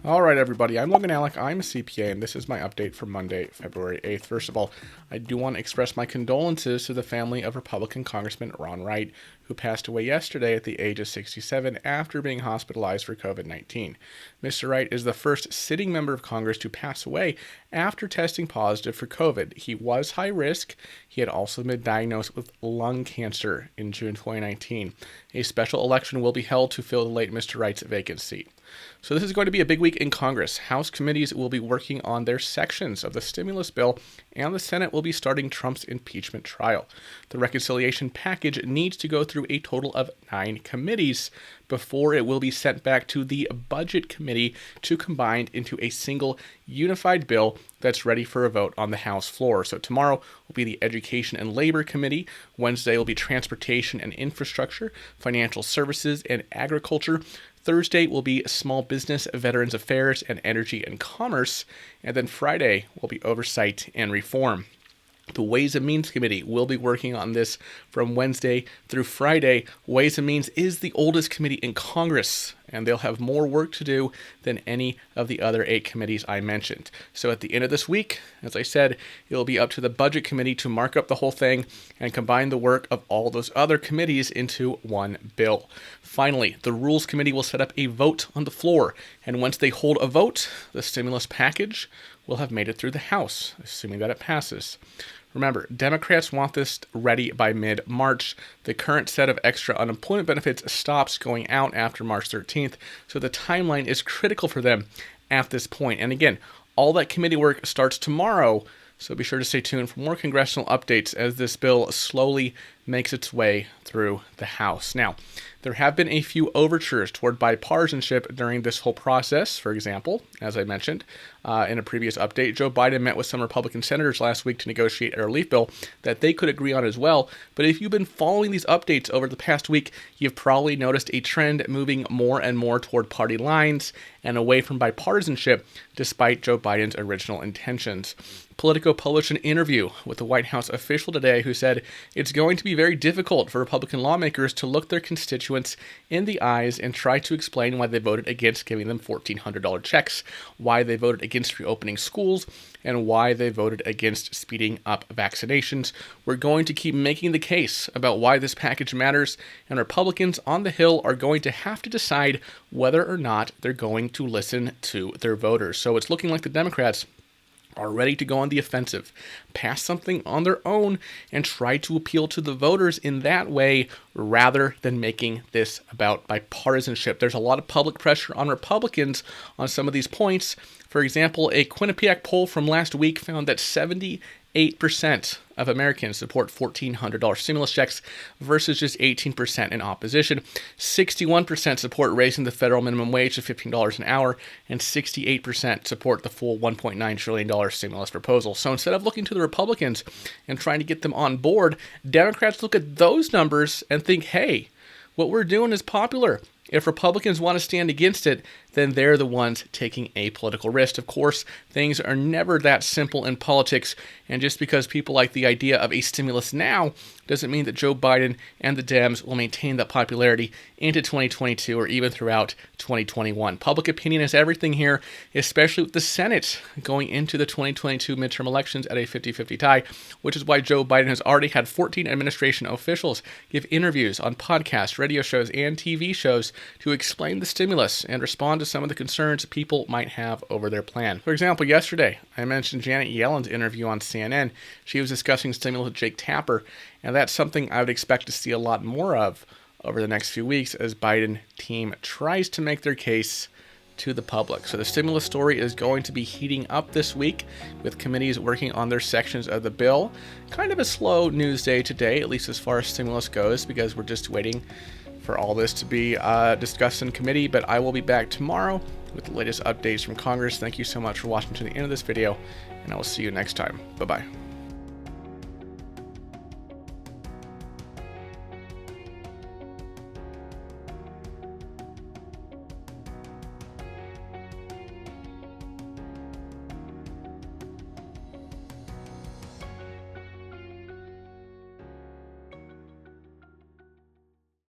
All right, everybody. I'm Logan Alec. I'm a CPA, and this is my update for Monday, February 8th. First of all, I do want to express my condolences to the family of Republican Congressman Ron Wright, who passed away yesterday at the age of 67 after being hospitalized for COVID-19. Mr. Wright is the first sitting member of Congress to pass away after testing positive for COVID. He was high risk. He had also been diagnosed with lung cancer in June 2019. A special election will be held to fill the late Mr. Wright's vacant seat. So this is going to be a big week in Congress. House committees will be working on their sections of the stimulus bill, and the Senate will be starting Trump's impeachment trial. The reconciliation package needs to go through a total of 9 committees before it will be sent back to the Budget Committee to combine into a single unified bill that's ready for a vote on the House floor. So tomorrow will be the Education and Labor Committee. Wednesday will be Transportation and Infrastructure, Financial Services, and Agriculture. Thursday will be Small Business, Veterans Affairs, and Energy and Commerce. And then Friday will be Oversight and Reform. The Ways and Means Committee will be working on this from Wednesday through Friday. Ways and Means is the oldest committee in Congress, and they'll have more work to do than any of the other 8 committees I mentioned. So at the end of this week, as I said, it'll be up to the Budget Committee to mark up the whole thing and combine the work of all those other committees into one bill. Finally, the Rules Committee will set up a vote on the floor, and once they hold a vote, the stimulus package will have made it through the House, assuming that it passes. Remember, Democrats want this ready by mid-March. The current set of extra unemployment benefits stops going out after March 13th, so the timeline is critical for them at this point. And again, all that committee work starts tomorrow, so be sure to stay tuned for more congressional updates as this bill slowly makes its way through the House. Now, there have been a few overtures toward bipartisanship during this whole process. For example, as I mentioned in a previous update, Joe Biden met with some Republican senators last week to negotiate a relief bill that they could agree on as well. But if you've been following these updates over the past week, you've probably noticed a trend moving more and more toward party lines and away from bipartisanship, despite Joe Biden's original intentions. Politico published an interview with a White House official today who said it's going to be very difficult for Republican lawmakers to look their constituents in the eyes and try to explain why they voted against giving them $1,400 checks, why they voted against reopening schools, and why they voted against speeding up vaccinations. We're going to keep making the case about why this package matters, and Republicans on the Hill are going to have to decide whether or not they're going to listen to their voters. So it's looking like the Democrats are ready to go on the offensive, pass something on their own, and try to appeal to the voters in that way rather than making this about bipartisanship. There's a lot of public pressure on Republicans on some of these points. For example, a Quinnipiac poll from last week found that 78% of Americans support $1,400 stimulus checks versus just 18% in opposition. 61% support raising the federal minimum wage to $15 an hour, and 68% support the full $1.9 trillion stimulus proposal. So instead of looking to the Republicans and trying to get them on board, Democrats look at those numbers and think, hey, what we're doing is popular. If Republicans want to stand against it, then they're the ones taking a political risk. Of course, things are never that simple in politics, and just because people like the idea of a stimulus now doesn't mean that Joe Biden and the Dems will maintain that popularity into 2022 or even throughout 2021. Public opinion is everything here, especially with the Senate going into the 2022 midterm elections at a 50-50 tie, which is why Joe Biden has already had 14 administration officials give interviews on podcasts, radio shows, and TV shows to explain the stimulus and respond to some of the concerns people might have over their plan. For example, yesterday, I mentioned Janet Yellen's interview on CNN. She was discussing stimulus with Jake Tapper, and that's something I would expect to see a lot more of over the next few weeks as Biden team tries to make their case to the public. So the stimulus story is going to be heating up this week with committees working on their sections of the bill. Kind of a slow news day today, at least as far as stimulus goes, because we're just waiting for all this to be discussed in committee, but I will be back tomorrow with the latest updates from Congress. Thank you so much for watching to the end of this video, and I will see you next time. Bye-bye.